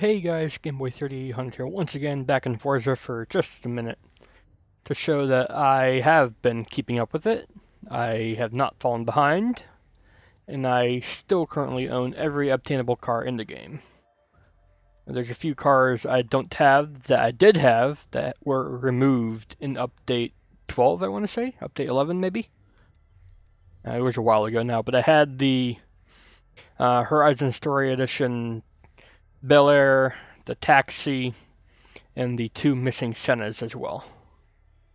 Hey guys, Gameboy30 Hunter here once again, back in Forza for just a minute to show that I have been keeping up with it. I have not fallen behind, and I still currently own every obtainable car in the game. There's a few cars I don't have that I did have that were removed in update 12, I want to say, update 11 maybe. It was a while ago now, but I had the Horizon Story Edition Bel Air, the Taxi, and the two missing Sennas as well.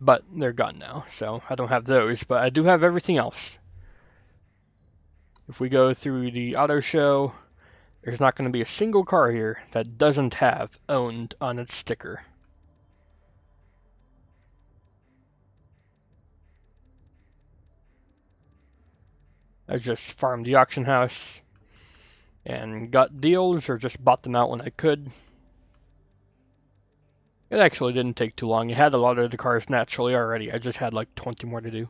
But they're gone now, so I don't have those, but I do have everything else. If we go through the auto show, there's not going to be a single car here that doesn't have owned on its sticker. I just farmed the auction house and got deals or just bought them out when I could. It actually didn't take too long. I had a lot of the cars naturally already. I just had like 20 more to do.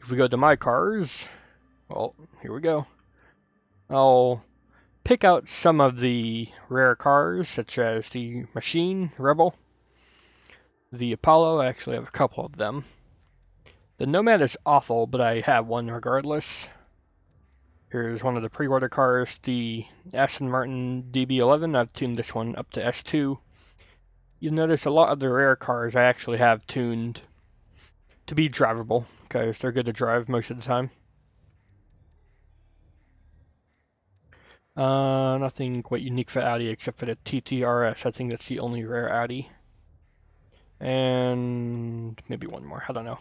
If we go to my cars, well, here we go. I'll pick out some of the rare cars, such as the Machine, Rebel, the Apollo. I actually have a couple of them. The Nomad is awful, but I have one regardless. Here's one of the pre-order cars, the Aston Martin DB11. I've tuned this one up to S2. You'll notice a lot of the rare cars I actually have tuned to be drivable, because they're good to drive most of the time. Nothing quite unique for Audi except for the TTRS. I think that's the only rare Audi. And maybe one more, I don't know.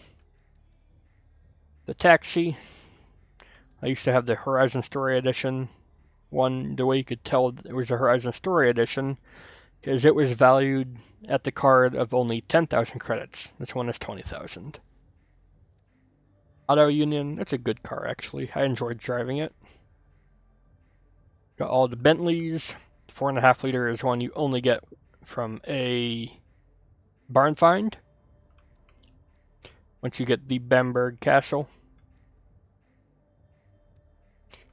The Taxi. I used to have the Horizon Story Edition one. The way you could tell it was a Horizon Story Edition because it was valued at the card of only 10,000 credits. This one is 20,000. Auto Union, that's a good car actually. I enjoyed driving it. Got all the Bentleys. The 4.5 liter is one you only get from a barn find once you get the Bamberg Castle.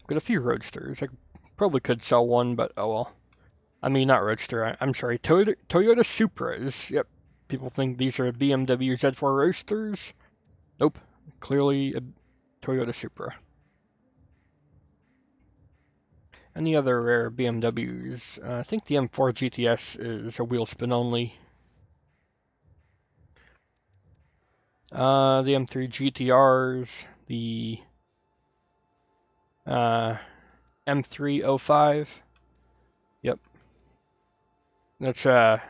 Got a few Roadsters. I probably could sell one, but oh well. I mean, not Roadster. I'm sorry. Toyota Supras. Yep. People think these are BMW Z4 Roadsters. Nope. Clearly a Toyota Supra. Any other rare BMWs? I think the M4 GTS is a wheel spin only. The M3 GTRs, the M305. Yep. That's I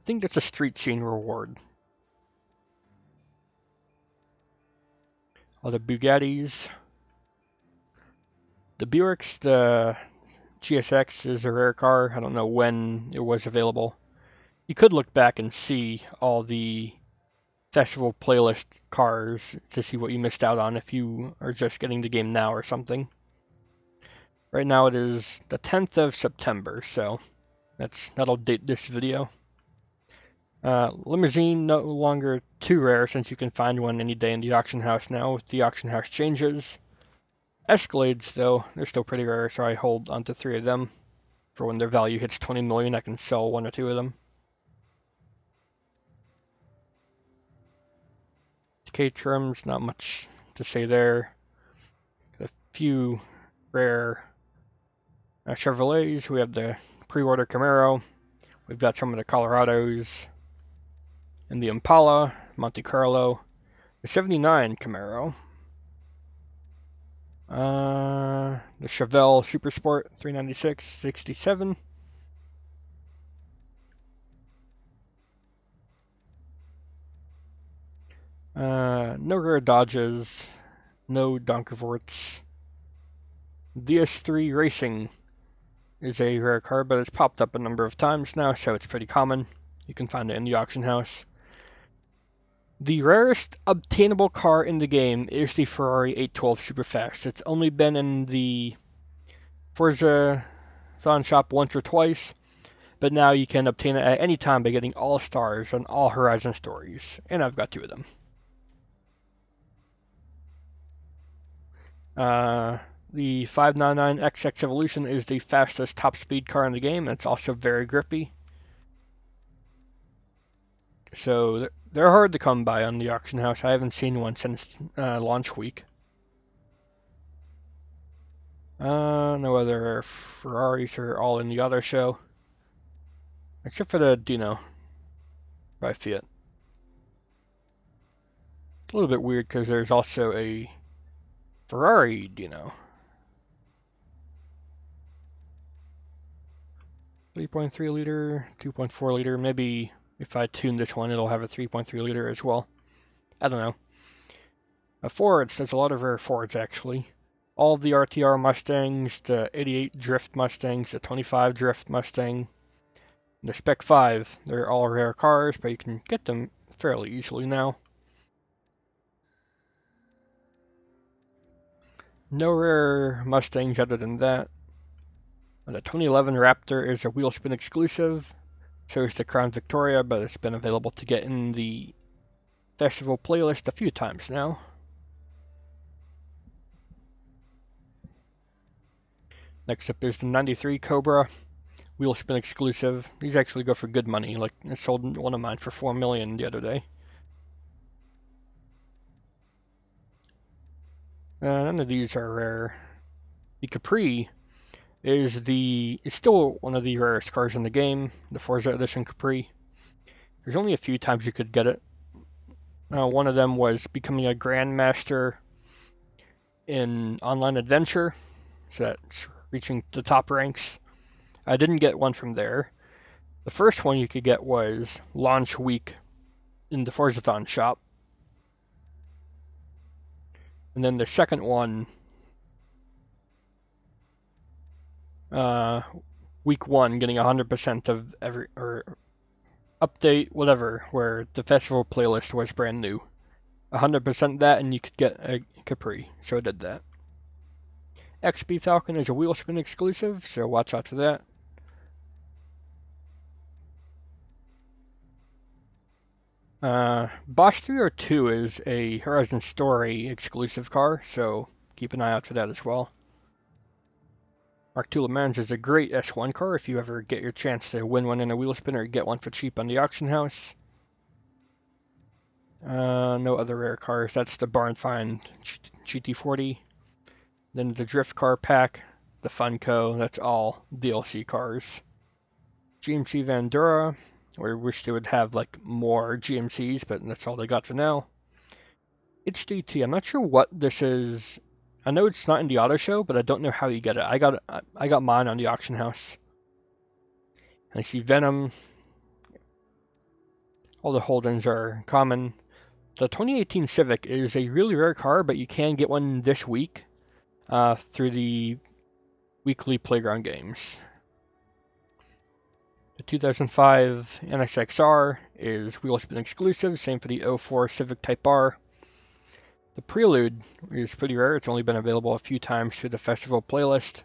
think that's a street scene reward. All the Bugattis. The Buicks, the GSX is a rare car. I don't know when it was available. You could look back and see all the festival playlist cars to see what you missed out on if you are just getting the game now or something. Right now it is the 10th of September, so that'll date this video. Limousine, no longer too rare since you can find one any day in the auction house now with the auction house changes. Escalades, though, they're still pretty rare, so I hold onto 3 of them. For when their value hits 20 million, I can sell 1 or 2 of them. Caterhams, not much to say there. Got a few rare Chevrolets. We have the pre-order Camaro. We've got some of the Colorados. And the Impala, Monte Carlo. The 79 Camaro. The Chevelle Supersport 396, 67. No rare Dodges, no Donkervorts. DS3 Racing is a rare car, but it's popped up a number of times now, so it's pretty common. You can find it in the auction house. The rarest obtainable car in the game is the Ferrari 812 Superfast. It's only been in the Forza Horizon shop once or twice, but now you can obtain it at any time by getting all stars on all Horizon stories, and I've got 2 of them. The 599XX Evolution is the fastest top speed car in the game, and it's also very grippy. So they're hard to come by on the auction house. I haven't seen one since launch week. No other Ferraris are all in the auto show. Except for the Dino by Fiat. It's a little bit weird because there's also a Ferrari Dino. 3.3 liter, 2.4 liter. Maybe if I tune this one, it'll have a 3.3 liter as well. I don't know. Fords, there's a lot of rare Fords actually. All of the RTR Mustangs, the 88 Drift Mustangs, the 25 Drift Mustang, the Spec 5. They're all rare cars, but you can get them fairly easily now. No rare Mustangs other than that. And the 2011 Raptor is a wheel spin exclusive. So is the Crown Victoria, but it's been available to get in the festival playlist a few times now. Next up is the 93 Cobra, wheel spin exclusive. These actually go for good money. Like, I sold one of mine for $4 million the other day. None of these are rare. The Capri is still one of the rarest cars in the game, the Forza Edition Capri. There's only a few times you could get it. One of them was becoming a Grandmaster in Online Adventure, so that's reaching the top ranks. I didn't get one from there. The first one you could get was launch week in the Forzathon shop. And then the second one, week one, getting 100% of every, or update, whatever, where the festival playlist was brand new. 100% that, and you could get a Capri, so I did that. XP Falcon is a wheel spin exclusive, so watch out for that. Bosch 302 is a Horizon Story exclusive car, so keep an eye out for that as well. Mark II Le Mans is a great S1 car if you ever get your chance to win one in a wheel spin or get one for cheap on the auction house. No other rare cars. That's the Barn Find GT40. Then the Drift Car Pack, the Funko, that's all DLC cars. GMC Vandura, we wish they would have like more GMCs, but that's all they got for now. HDT, I'm not sure what this is. I know it's not in the auto show, but I don't know how you get it. I got mine on the auction house. I see Venom. All the holdings are common. The 2018 Civic is a really rare car, but you can get one this week through the weekly playground games. The 2005 NSXR is wheel spin exclusive, same for the 04 Civic Type R. The Prelude is pretty rare, it's only been available a few times through the festival playlist.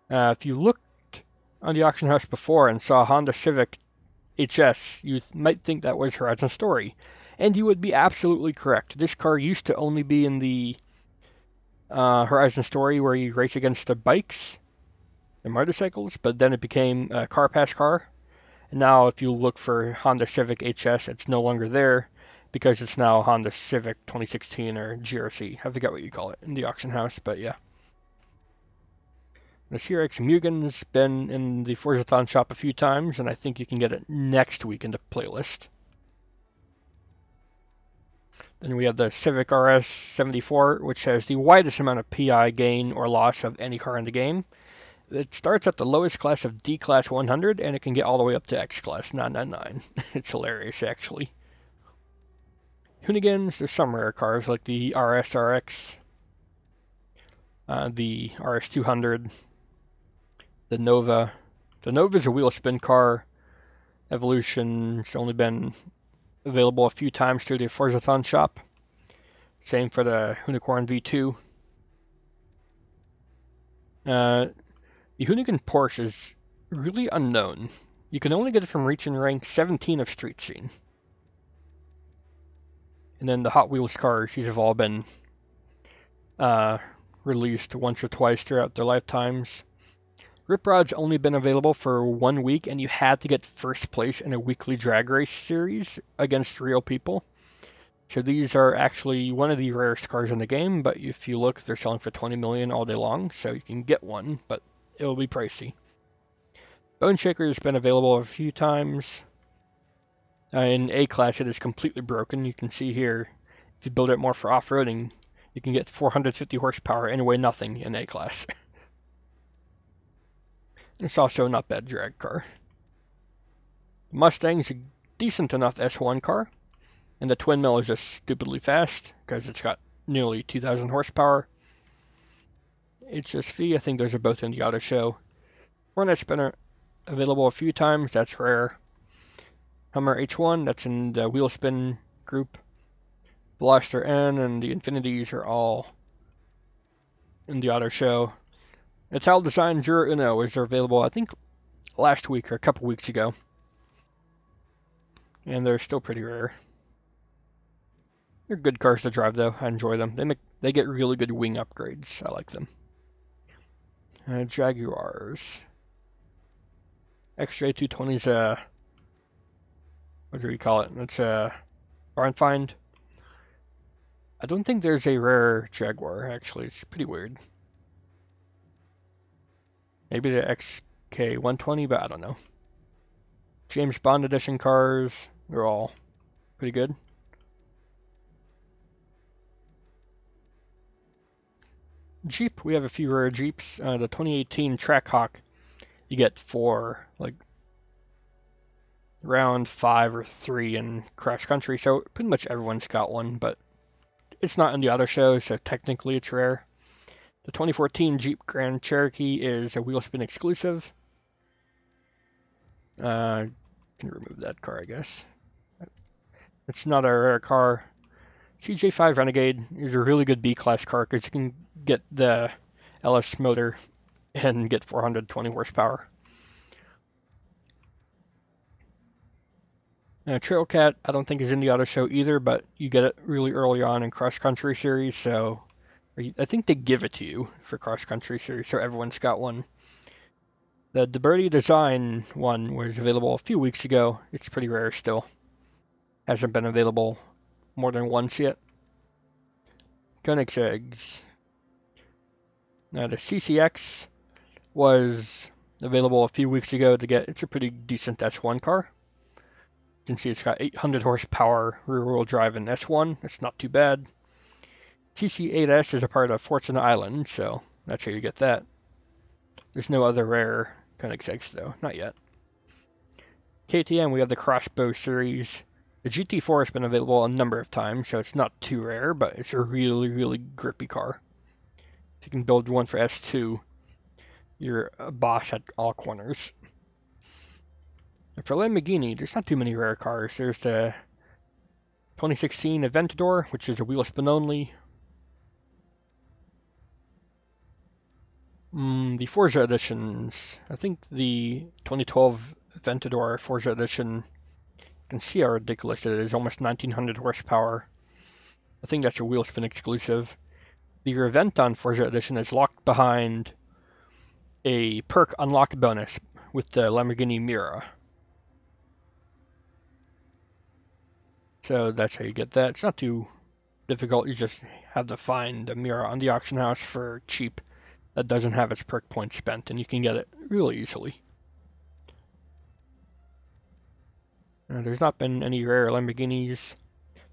If you looked on the auction house before and saw Honda Civic HS, you might think that was Horizon Story. And you would be absolutely correct. This car used to only be in the Horizon Story where you race against the bikes and motorcycles, but then it became a car pass car. And now if you look for Honda Civic HS, it's no longer there because it's now Honda Civic 2016 or GRC. I forget what you call it in the auction house, but yeah. The CRX Mugen's been in the Forzathon shop a few times, and I think you can get it next week in the playlist. Then we have the Civic RS 74, which has the widest amount of PI gain or loss of any car in the game. It starts at the lowest class of D Class 100, and it can get all the way up to X Class 999. It's hilarious, actually. Hoonigans, there's some rare cars like the RS RX, the RS 200, the Nova. The Nova is a wheel spin car. Evolution's only been available a few times through the Forzathon shop. Same for the Unicorn V2. The Hoonigan Porsche is really unknown. You can only get it from reaching rank 17 of Street Scene. And then the Hot Wheels cars, these have all been released once or twice throughout their lifetimes. Rip Rod's only been available for 1 week, and you had to get first place in a weekly drag race series against real people. So these are actually one of the rarest cars in the game, but if you look, they're selling for 20 million all day long, so you can get one, but it'll be pricey. Bone Shaker has been available a few times. In A-Class, it is completely broken. You can see here, if you build it more for off-roading, you can get 450 horsepower and weigh nothing in A-Class. It's also not bad drag car. The Mustang's a decent enough S1 car, and the twin mill is just stupidly fast because it's got nearly 2,000 horsepower. HSV, I think those are both in the auto show. Hornet's been available a few times, that's rare. Hummer H1, that's in the wheel spin group. Veloster N and the Infinities are all in the auto show. Ital Design Jura Uno is available, I think, last week or a couple weeks ago. And they're still pretty rare. They're good cars to drive, though. I enjoy them. They get really good wing upgrades. I like them. Jaguars. XJ220's what do we call it? It's a barn find. I don't think there's a rare Jaguar, actually. It's pretty weird. Maybe the XK120, but I don't know. James Bond edition cars, they're all pretty good. Jeep, we have a few rare Jeeps. The 2018 Trackhawk, you get for like round 5 or 3 in cross country, so pretty much everyone's got one, but it's not in the auto show, so technically it's rare. The 2014 Jeep Grand Cherokee is a wheel spin exclusive. Can remove that car, I guess. It's not a rare car. CJ5 Renegade is a really good B-class car because you can get the LS motor and get 420 horsepower. Trailcat, I don't think is in the auto show either, but you get it really early on in cross country series, so I think they give it to you for cross country series, so everyone's got one. The DeBerti Design one was available a few weeks ago. It's pretty rare still. Hasn't been available more than once yet. Koenigsegg's. Now the CCX was available a few weeks ago to get. It's a pretty decent S1 car. You can see it's got 800 horsepower rear-wheel drive in S1. It's not too bad. TC8S is a part of Forza Island, so that's how you get that. There's no other rare Koenigsegg's though, not yet. KTM, we have the Crossbow series. The GT4 has been available a number of times, so it's not too rare, but it's a really, really grippy car. If you can build one for S2, you're a boss at all corners. And for Lamborghini, there's not too many rare cars. There's the 2016 Aventador, which is a wheel spin only. The Forza editions. I think the 2012 Aventador Forza edition, you can see how ridiculous it is. Almost 1900 horsepower. I think that's a wheel spin exclusive. The Reventon Forza edition is locked behind a perk unlock bonus with the Lamborghini Miura. So that's how you get that. It's not too difficult. You just have to find a Miura on the auction house for cheap that doesn't have its perk points spent, and you can get it really easily. There's not been any rare Lamborghinis.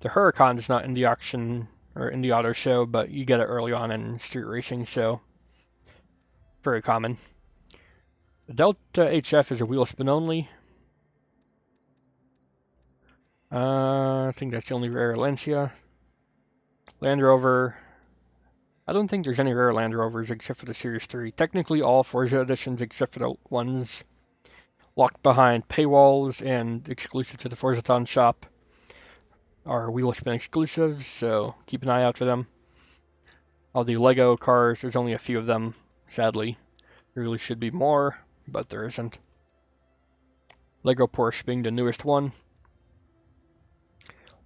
The Huracan is not in the auction or in the auto show, but you get it early on in street racing, so very common. The Delta HF is a wheel spin only. I think that's the only rare Lancia. Land Rover. I don't think there's any rare Land Rovers except for the Series 3. Technically all Forza editions except for the ones locked behind paywalls and exclusive to the Forzathon shop are wheel spin exclusives, so keep an eye out for them. All the Lego cars, there's only a few of them, sadly. There really should be more, but there isn't. Lego Porsche being the newest one.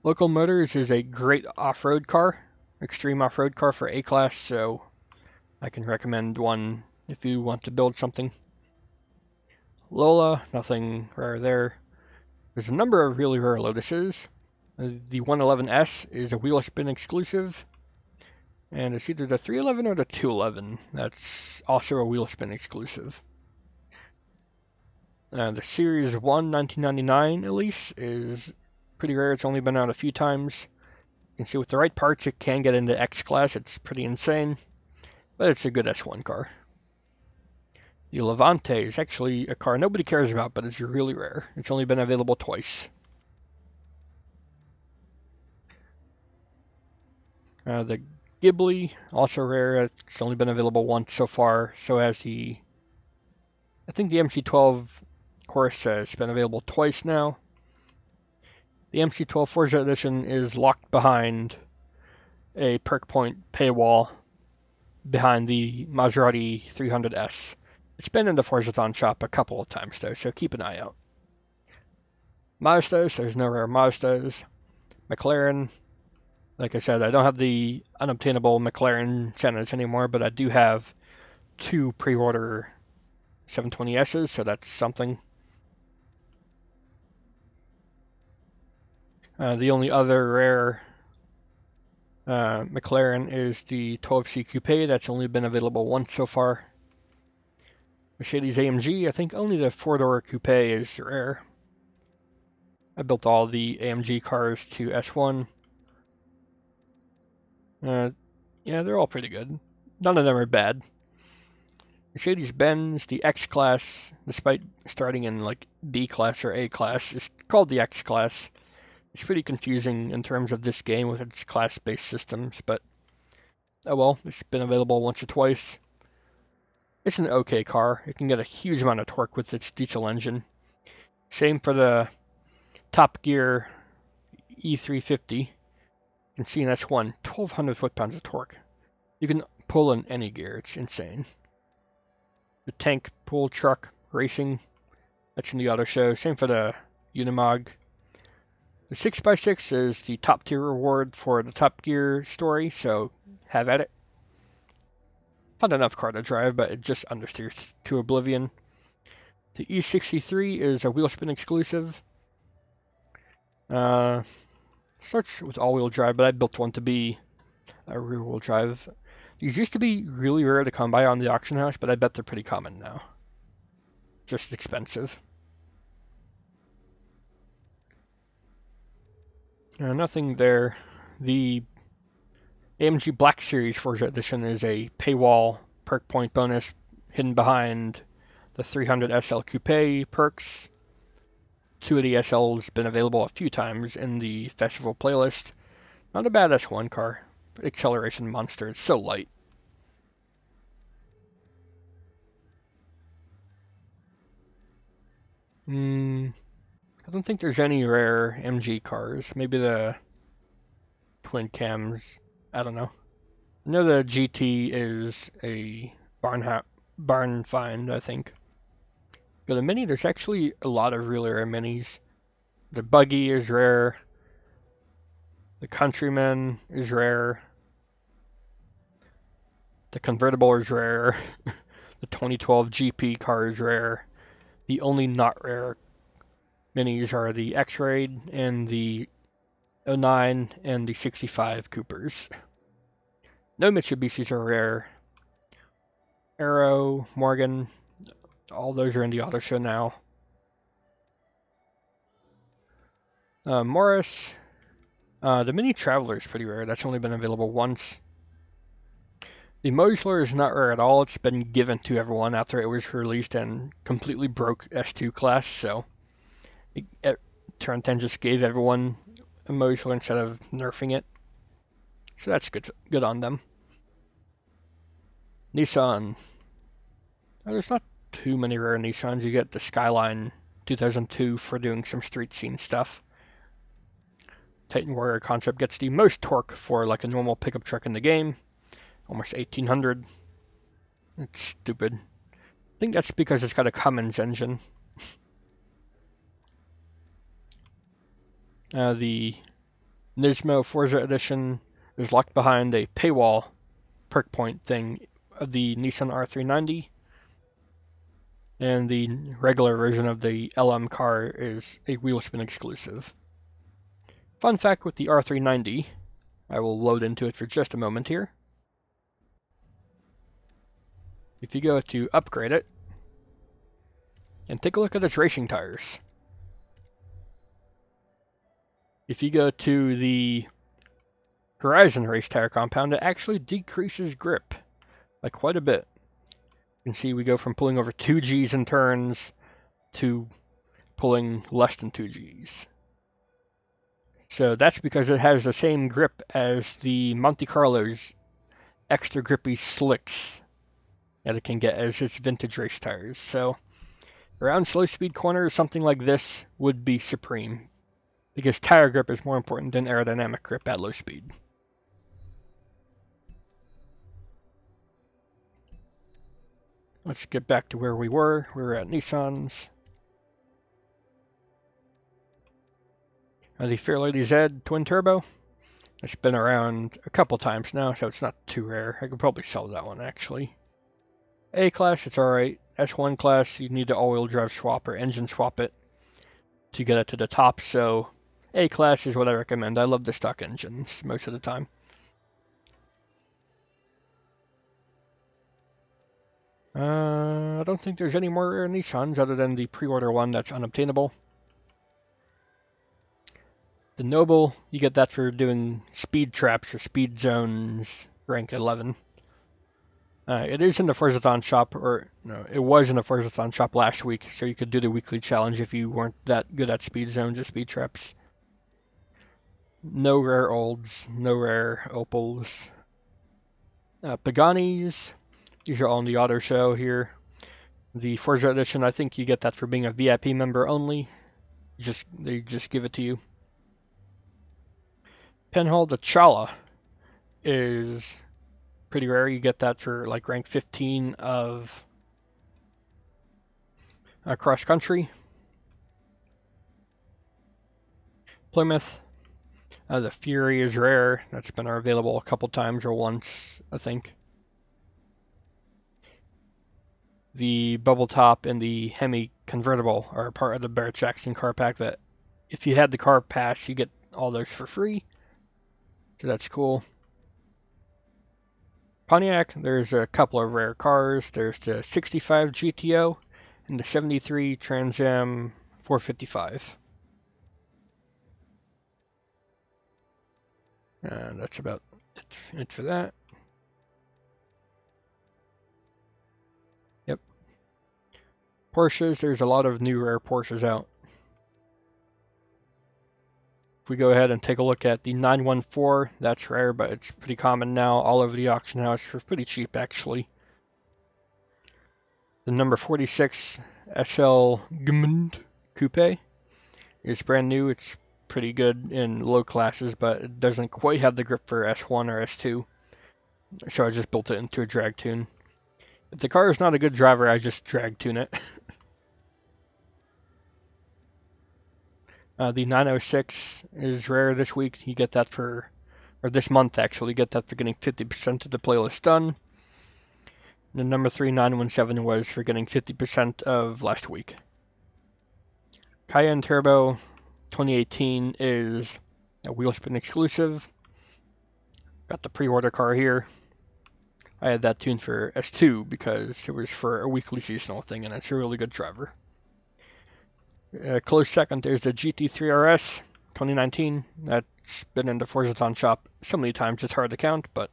Local Motors is a great off-road car, extreme off-road car for A-Class, so I can recommend one if you want to build something. Lola, nothing rare there. There's a number of really rare Lotuses. The 111S is a wheel spin exclusive, and it's either the 311 or the 211. That's also a wheel spin exclusive. The Series 1 1999 Elise is pretty rare. It's only been out a few times. You can see with the right parts it can get into X-Class. It's pretty insane, but it's a good S1 car. The Levante is actually a car nobody cares about, but it's really rare. It's only been available twice. The Ghibli, also rare. It's only been available once so far. So has I think the MC12 course has been available twice now. The MC12 Forza Edition is locked behind a perk point paywall behind the Maserati 300S. It's been in the Forzathon shop a couple of times though, so keep an eye out. Mazdas, there's no rare Mazdas. McLaren, like I said, I don't have the unobtainable McLaren Sennas anymore, but I do have 2 pre-order 720S's, so that's something. The only other rare McLaren is the 12C Coupe. That's only been available once so far. Mercedes AMG, I think only the 4-door Coupe is rare. I built all the AMG cars to S1. Yeah, they're all pretty good. None of them are bad. Mercedes-Benz, the X-Class, despite starting in like B-Class or A-Class, is called the X-Class. It's pretty confusing in terms of this game with its class-based systems, but oh well, it's been available once or twice. It's an okay car. It can get a huge amount of torque with its diesel engine. Same for the Top Gear E350. You can see that's 1,200 foot-pounds of torque. You can pull in any gear. It's insane. The Tank Pull Truck Racing, that's in the auto show. Same for the Unimog. The 6x6 is the top tier reward for the Top Gear story, so have at it. Fun enough car to drive, but it just understeers to oblivion. The E63 is a wheel spin exclusive. Starts with all-wheel drive, but I built one to be a rear-wheel drive. These used to be really rare to come by on the auction house, but I bet they're pretty common now. Just expensive. Nothing there. The AMG Black Series Forza Edition is a paywall perk point bonus hidden behind the 300 SL Coupe perks. 2 of the SLs been available a few times in the festival playlist. Not a bad S1 car. Acceleration monster. It's so light. I don't think there's any rare MG cars. Maybe the twin cams. I don't know. I know the GT is a barn find, I think. But the Mini, there's actually a lot of really rare Minis. The Buggy is rare. The Countryman is rare. The Convertible is rare. The 2012 GP car is rare. The only not rare Minis are the X-Raid and the 09 and the 65 Coopers. No Mitsubishis are rare. Arrow, Morgan, all those are in the auto show now. Morris, the Mini Traveler is pretty rare. That's only been available once. The Mosler is not rare at all. It's been given to everyone after it was released and completely broke S2 class, so Turn 10 just gave everyone a Mosler instead of nerfing it. So that's good on them. Nissan. There's not too many rare Nissans. You get the Skyline 2002 for doing some street scene stuff. Titan Warrior Concept gets the most torque for like a normal pickup truck in the game. Almost 1,800. It's stupid. I think that's because it's got a Cummins engine. The Nismo Forza Edition is locked behind a paywall perk point thing of the Nissan R390, and the regular version of the LM car is a wheelspin exclusive. Fun fact with the R390, I will load into it for just a moment here. If you go to upgrade it, and take a look at its racing tires. If you go to the Horizon race tire compound, it actually decreases grip by quite a bit. You can see we go from pulling over 2 Gs in turns to pulling less than 2 Gs. So that's because it has the same grip as the Monte Carlo's extra grippy slicks that it can get as its vintage race tires. So around slow speed corners, something like this would be supreme, because tire grip is more important than aerodynamic grip at low speed. Let's get back to where we were. We were at Nissan's. The Fairlady Z twin turbo. It's been around a couple times now, so it's not too rare. I could probably sell that one actually. A class, it's alright. S1 class, you need to all-wheel drive swap or engine swap it to get it to the top, so A class is what I recommend. I love the stock engines most of the time. I don't think there's any more rare Nissans other than the pre-order one that's unobtainable. The Noble, you get that for doing speed traps or speed zones, rank 11. It is in the Forzathon shop, or no, it was in the Forzathon shop last week, so you could do the weekly challenge if you weren't that good at speed zones or speed traps. No rare olds, no rare Opals. Paganis, these are all in the auto show here. The Forza Edition, I think you get that for being a VIP member only. They just give it to you. Penhall the Chala is pretty rare. You get that for like rank 15 of cross country. Plymouth, the Fury is rare. That's been available a couple times or once, I think. The Bubble Top and the Hemi Convertible are part of the Barrett Jackson car pack that if you had the car pass, you get all those for free. So that's cool. Pontiac, there's a couple of rare cars. There's the 65 GTO and the 73 Trans Am 455. And that's about it for that. Yep. Porsches, there's a lot of new rare Porsches out. If we go ahead and take a look at the 914, that's rare, but it's pretty common now all over the auction house for pretty cheap, actually. The number 46 SL Gmund Coupe is brand new. It's pretty good in low classes, but it doesn't quite have the grip for S1 or S2. So I just built it into a drag tune. If the car is not a good driver, I just drag tune it. The 906 is rare this week. You get that for, or this month actually, you get that for getting 50% of the playlist done. The number 3 917 was for getting 50% of last week. Cayenne Turbo 2018 is a wheelspin exclusive. Got the pre-order car here. I had that tuned for S2 because it was for a weekly seasonal thing, and it's a really good driver. Close second, there's the GT3 RS 2019. That's been in the Forzathon shop so many times it's hard to count, but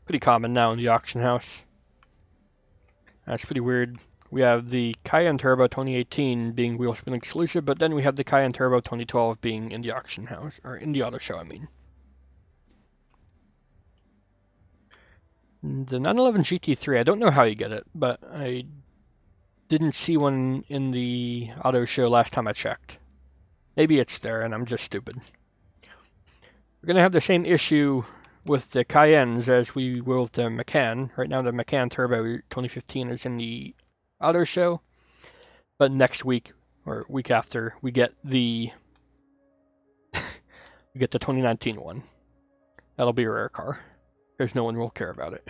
pretty common now in the auction house. That's pretty weird. We have the Cayenne Turbo 2018 being wheelspin exclusive, but then we have the Cayenne Turbo 2012 being in the auction house, or in the auto show, I mean. The 911 GT3, I don't know how you get it, but I didn't see one in the auto show last time I checked. Maybe it's there and I'm just stupid. We're going to have the same issue with the Cayennes as we will with the Macan. Right now the Macan Turbo 2015 is in the auto show, but next week or week after we get the you get the 2019 one. That'll be a rare car, because no one will care about it.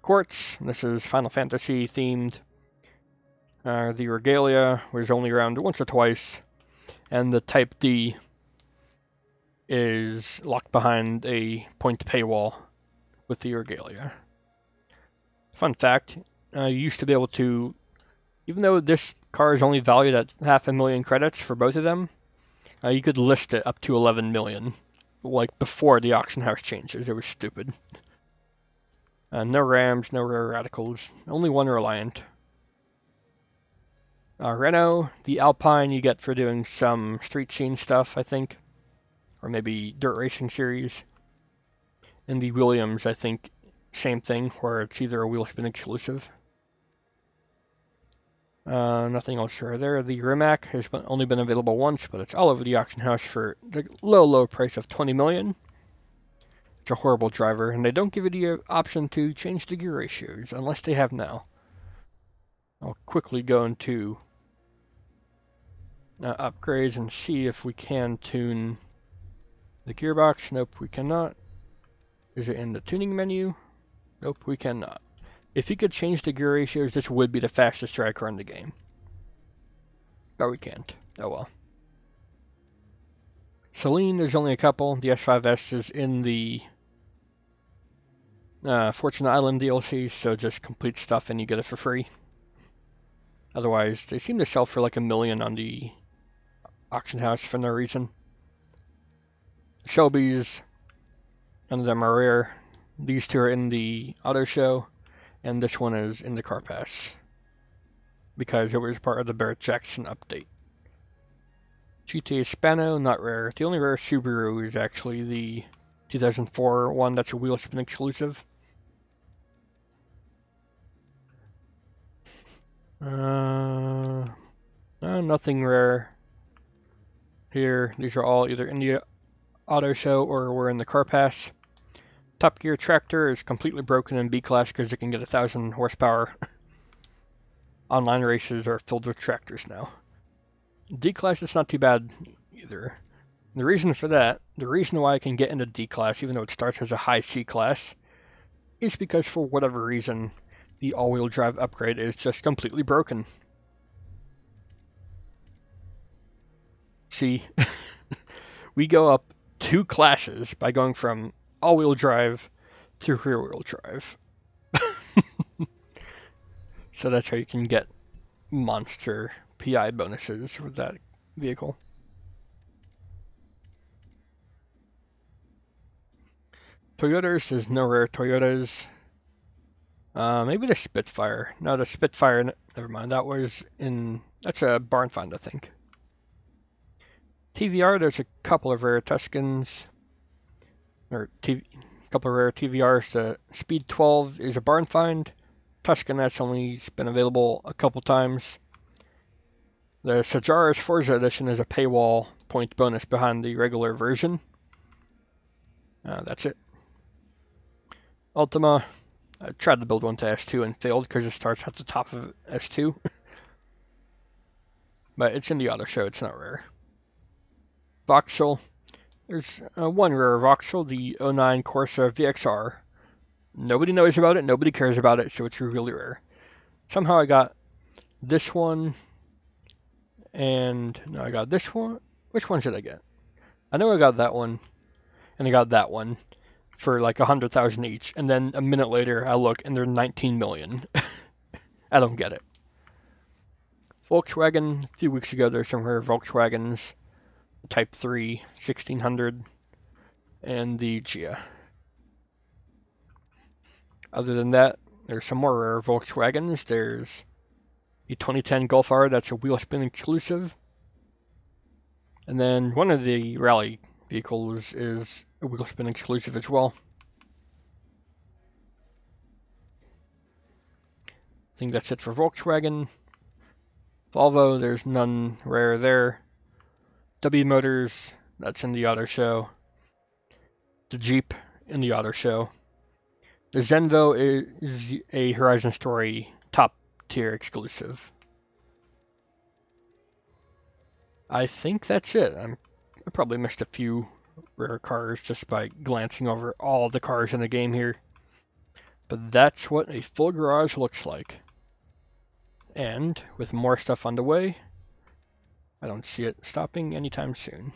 Quartz, this is Final Fantasy themed. The Regalia was only around once or twice, and the Type D is locked behind a point paywall with the Regalia. Fun fact, you used to be able to, even though this car is only valued at 500,000 credits for both of them, you could list it up to 11 million, like before the auction house changes. It was stupid. No Rams, no Rare Radicals, only one Reliant. Renault, the Alpine you get for doing some street scene stuff, I think, or maybe dirt racing series. And the Williams, I think, same thing, where it's either a wheel spin exclusive. Nothing else sure there. The Rimac has only been available once, but it's all over the auction house for the low price of 20 million. It's a horrible driver, and they don't give you the option to change the gear ratios, unless they have now. I'll quickly go into upgrades and see if we can tune the gearbox. Nope, we cannot. Is it in the tuning menu? Nope, we cannot. If you could change the gear ratios, this would be the fastest drag car in the game. But we can't. Oh well. Celine, there's only a couple. The S5S is in the Fortune Island DLC, so just complete stuff and you get it for free. Otherwise, they seem to sell for like $1 million on the auction house for no reason. Shelby's, none of them are rare. These two are in the auto show, and this one is in the car pass because it was part of the Barrett Jackson update. GTA Spano, not rare. The only rare Subaru is actually the 2004 one that's a wheel spin exclusive. Nothing rare here. These are all either in the auto show or we're in the car pass. Top Gear Tractor is completely broken in B class because it can get 1,000 horsepower. Online races are filled with tractors now. D class is not too bad either. The reason for that, the reason why I can get into D class even though it starts as a high C class, is because for whatever reason the all-wheel drive upgrade is just completely broken. See, we go up 2 classes by going from all-wheel drive to rear-wheel drive. So that's how you can get monster PI bonuses with that vehicle. Toyotas, there's no rare Toyotas. Maybe the Spitfire. No, the Spitfire, never mind, that's a barn find, I think. TVR, there's a couple of rare Tuscans, or a couple of rare TVRs. The Speed 12 is a barn find. Tuscan, that's only been available a couple times. The Sajaris Forza Edition is a paywall point bonus behind the regular version. That's it. Ultima, I tried to build one to S2 and failed because it starts at the top of S2. But it's in the auto show, it's not rare. Vauxhall, there's one rare Vauxhall, the 09 Corsa VXR. Nobody knows about it, nobody cares about it, so it's really rare. Somehow I got this one, and no, I got this one. Which one should I get? I know I got that one, and I got that one for like 100,000 each, and then a minute later I look and they're 19 million. I don't get it. Volkswagen, a few weeks ago there's some rare Volkswagens, Type 3, 1600, and the Gia. Other than that, there's some more rare Volkswagens. There's the 2010 Golf R, that's a wheel spin exclusive. And then one of the rally vehicles is a wheel spin exclusive as well. I think that's it for Volkswagen. Volvo, there's none rare there. W Motors, that's in the auto show. The Jeep in the auto show. The Zenvo is a Horizon Story top tier exclusive. I think that's it. I probably missed a few rare cars just by glancing over all the cars in the game here. But that's what a full garage looks like. And with more stuff on the way, I don't see it stopping anytime soon.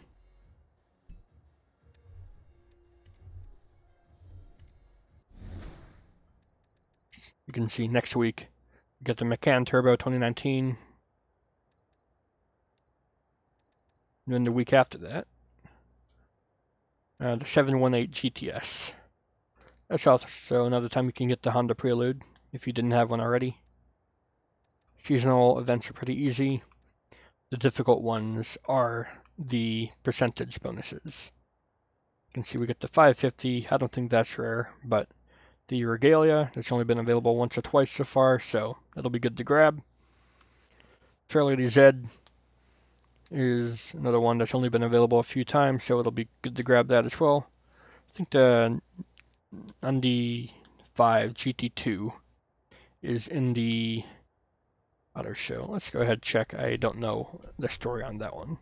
You can see next week, we get the Macan Turbo 2019. And then the week after that, the 718 GTS. That's also another time you can get the Honda Prelude if you didn't have one already. Seasonal events are pretty easy. The difficult ones are the percentage bonuses. You can see we get the 550. I don't think that's rare, but the Regalia, that's only been available once or twice so far, so that'll be good to grab. Fairlady Z is another one that's only been available a few times, so it'll be good to grab that as well. I think the Undy 5 GT2 is in the auto show. Let's go ahead and check. I don't know the story on that one.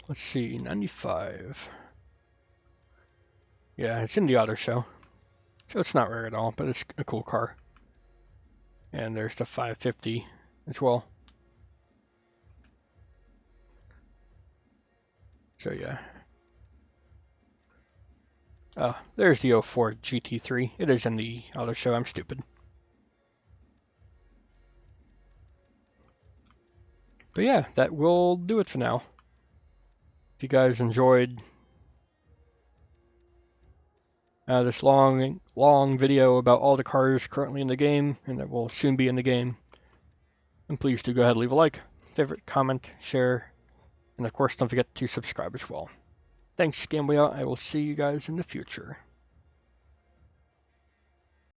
Let's see, 95. Yeah, it's in the auto show. So it's not rare at all, but it's a cool car. And there's the 550 as well. So yeah. Oh, there's the 04 GT3. It is in the auto show. I'm stupid. But yeah, that will do it for now. If you guys enjoyed this long video about all the cars currently in the game and that will soon be in the game, then please do go ahead and leave a like, favorite, comment, share, and of course don't forget to subscribe as well. Thanks, Gameboy out. I will see you guys in the future.